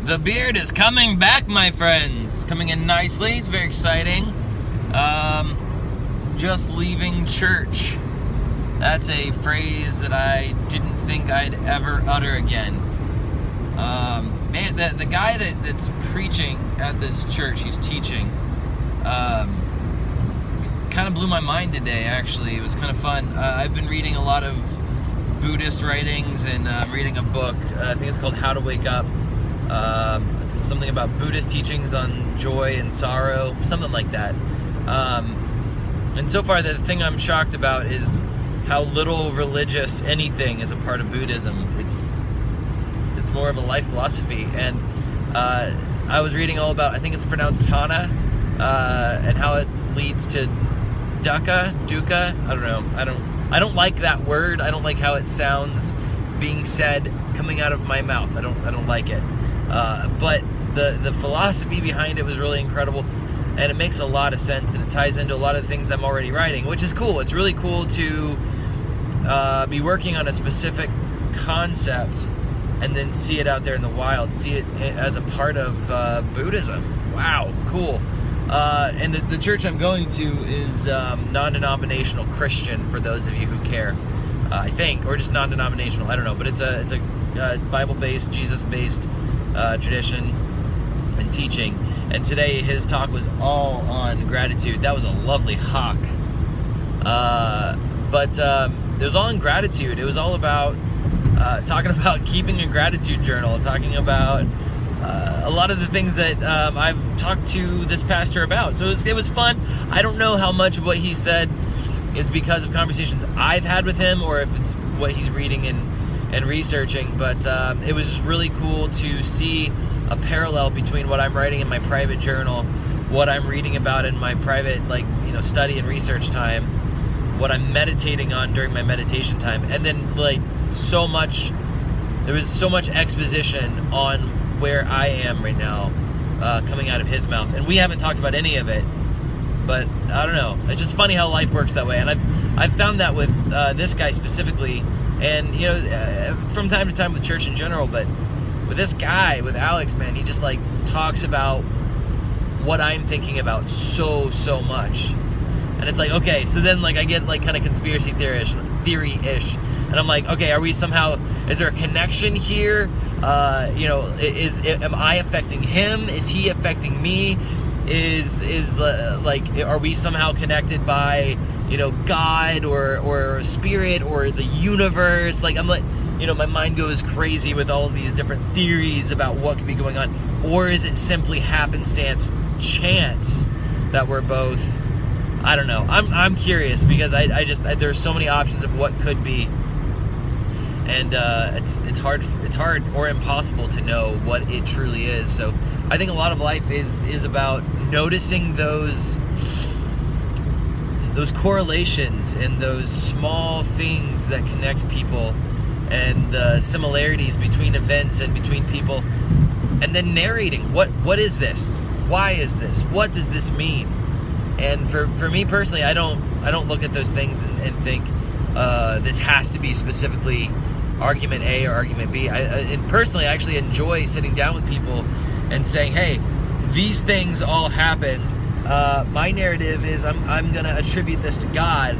The beard is coming back, my friends. Coming in nicely. It's very exciting. Just leaving church. That's a phrase that I didn't think I'd ever utter again. Man, the guy that's preaching at this church, he's teaching, kind of blew my mind today, actually. It was kind of fun. I've been reading a lot of Buddhist writings, and I'm reading a book. I think it's called How to Wake Up. It's something about Buddhist teachings on joy and sorrow, something like that. And so far, the thing I'm shocked about is how little religious anything is a part of Buddhism. It's more of a life philosophy. And I was reading all about, I think it's pronounced Tana, and how it leads to dukkha. I don't know. I don't like that word. I don't like how it sounds being said coming out of my mouth. I don't like it. But the philosophy behind it was really incredible, and it makes a lot of sense, and it ties into a lot of the things I'm already writing, which is cool. It's really cool to be working on a specific concept and then see it out there in the wild, see it as a part of Buddhism. Wow, cool. And the church I'm going to is non-denominational Christian, for those of you who care, I think, or just non-denominational, I don't know, but it's a Bible-based, Jesus-based tradition and teaching. And today his talk was all on gratitude. That was a lovely hawk. But it was all on gratitude. It was all about talking about keeping a gratitude journal, talking about a lot of the things that I've talked to this pastor about. So it was fun. I don't know how much of what he said is because of conversations I've had with him, or if it's what he's reading and researching, but it was just really cool to see a parallel between what I'm writing in my private journal, what I'm reading about in my private, study and research time, what I'm meditating on during my meditation time, and then there was so much exposition on where I am right now, coming out of his mouth, and we haven't talked about any of it. But I don't know. It's just funny how life works that way, and I've found that with this guy specifically, and from time to time with church in general. But with this guy, with Alex, man, he just talks about what I'm thinking about so much, and it's like, so then I get kind of conspiracy theory-ish, and I'm like, okay, is there a connection here? Am I affecting him? Is he affecting me? Are we somehow connected by God or spirit or the universe? My mind goes crazy with all of these different theories about what could be going on. Or is it simply happenstance, chance that we're both? I don't know. I'm curious, because there's so many options of what could be, and it's hard or impossible to know what it truly is. So I think a lot of life is about noticing those correlations and those small things that connect people, and the similarities between events and between people, and then narrating what is this? Why is this? What does this mean? And for me personally, I don't look at those things and think this has to be specifically argument A or argument B. And personally, I actually enjoy sitting down with people and saying, hey, these things all happened. My narrative is I'm going to attribute this to God,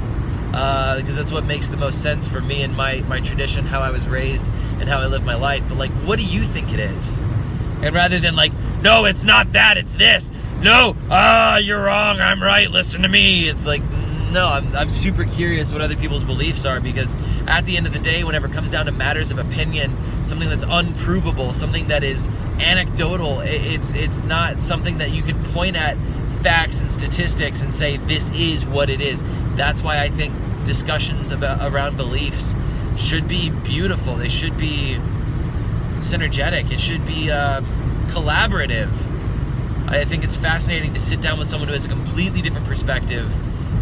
because that's what makes the most sense for me and my tradition, how I was raised and how I live my life. But what do you think it is? And rather than no, it's not that, it's this. No, you're wrong, I'm right, listen to me. It's no, I'm super curious what other people's beliefs are, because at the end of the day, whenever it comes down to matters of opinion, something that's unprovable, something that is anecdotal, it's not something that you can point at facts and statistics and say this is what it is. That's why I think discussions around beliefs should be beautiful. They should be synergetic. It should be collaborative. I think it's fascinating to sit down with someone who has a completely different perspective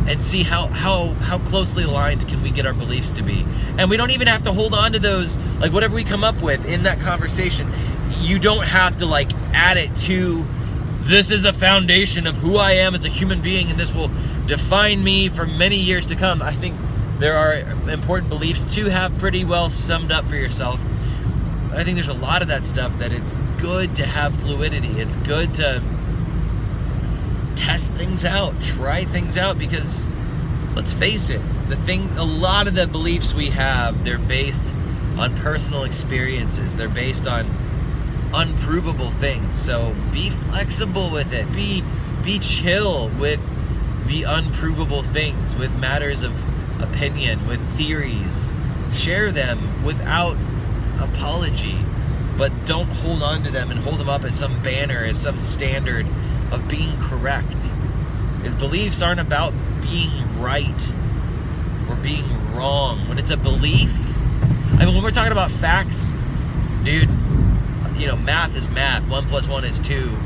and see how closely aligned can we get our beliefs to be. And we don't even have to hold on to those, whatever we come up with in that conversation, you don't have to add it to, this is the foundation of who I am as a human being, and this will define me for many years to come. I think there are important beliefs to have pretty well summed up for yourself. I think there's a lot of that stuff that it's good to have fluidity. It's good to test things out, try things out, because let's face it, a lot of the beliefs we have, they're based on personal experiences. They're based on unprovable things. So be flexible with it. Be chill with the unprovable things, with matters of opinion, with theories. Share them without apology, but don't hold on to them and hold them up as some banner, as some standard of being correct. Because beliefs aren't about being right or being wrong. When it's a belief, I mean, when we're talking about facts, dude, math is math. 1 + 1 is 2.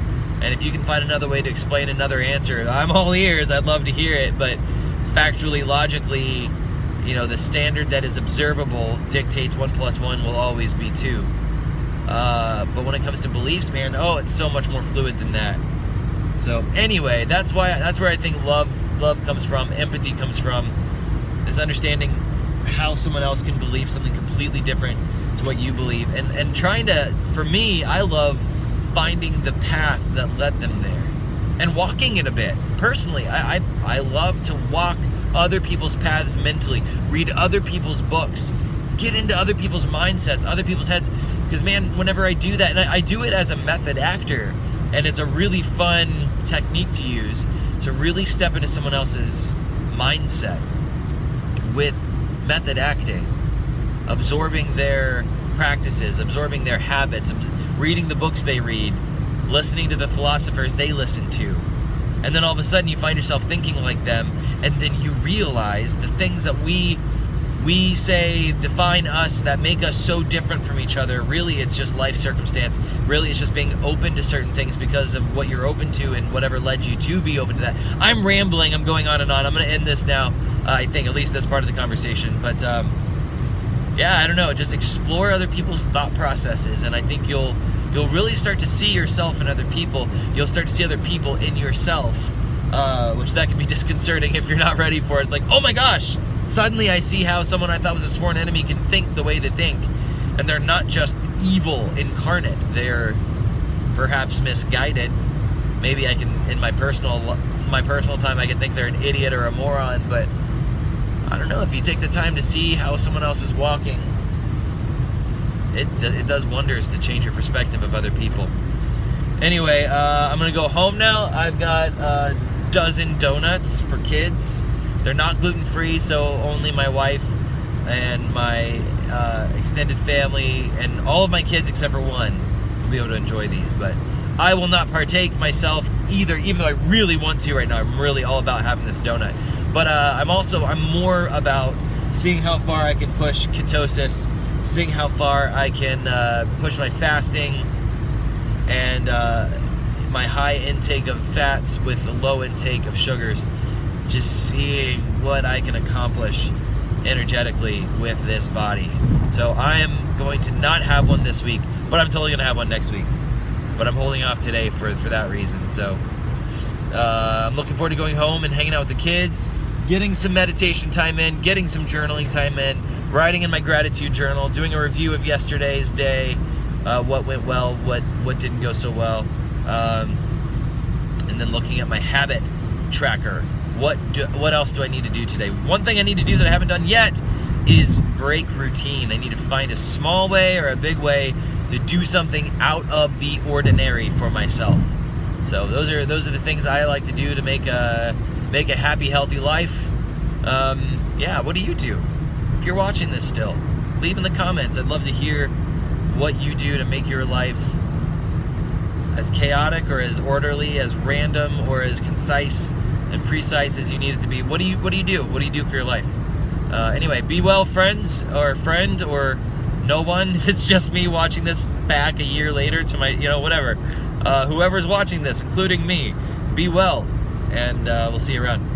And if you can find another way to explain another answer, I'm all ears. I'd love to hear it. But factually, logically, the standard that is observable dictates 1 + 1 will always be 2. But when it comes to beliefs, man, it's so much more fluid than that. So anyway, that's where I think love comes from, empathy comes from, is understanding how someone else can believe something completely different to what you believe, and trying to, for me, I love finding the path that led them there and walking it a bit. Personally, I love to walk other people's paths mentally, read other people's books, get into other people's mindsets, other people's heads, because man, whenever I do that, and I do it as a method actor, and it's a really fun technique to use to really step into someone else's mindset with method acting, absorbing their practices, absorbing their habits, reading the books they read, listening to the philosophers they listen to. And then all of a sudden you find yourself thinking like them, and then you realize the things that we say define us, that make us so different from each other, really it's just life circumstance. Really it's just being open to certain things because of what you're open to and whatever led you to be open to that. I'm rambling, I'm going on and on. I'm going to end this now, I think, at least this part of the conversation. But yeah, I don't know, just explore other people's thought processes, and I think you'll really start to see yourself in other people. You'll start to see other people in yourself, which that can be disconcerting if you're not ready for it. It's like, oh my gosh, suddenly I see how someone I thought was a sworn enemy can think the way they think, and they're not just evil incarnate. They're perhaps misguided. Maybe I can, in my personal time, I can think they're an idiot or a moron, but I don't know, if you take the time to see how someone else is walking, it does wonders to change your perspective of other people. Anyway, I'm going to go home now. I've got a dozen donuts for kids. They're not gluten-free, so only my wife and my extended family and all of my kids except for one will be able to enjoy these. But I will not partake myself either, even though I really want to right now. I'm really all about having this donut. But I'm more about seeing how far I can push ketosis, seeing how far I can push my fasting and my high intake of fats with a low intake of sugars. Just seeing what I can accomplish energetically with this body. So I am going to not have one this week, but I'm totally going to have one next week. But I'm holding off today for that reason. So I'm looking forward to going home and hanging out with the kids, getting some meditation time in, getting some journaling time in, writing in my gratitude journal, doing a review of yesterday's day, what went well, what didn't go so well, and then looking at my habit tracker. What else do I need to do today? One thing I need to do that I haven't done yet is break routine. I need to find a small way or a big way to do something out of the ordinary for myself. So those are the things I like to do to make a happy, healthy life. Yeah, what do you do? If you're watching this still, leave in the comments. I'd love to hear what you do to make your life as chaotic or as orderly, as random or as concise and precise as you need it to be. What do you do? What do you do for your life? Anyway, be well, friends, or friend, or no one. If it's just me watching this back a year later to my, whatever. Whoever's watching this, including me, be well, and we'll see you around.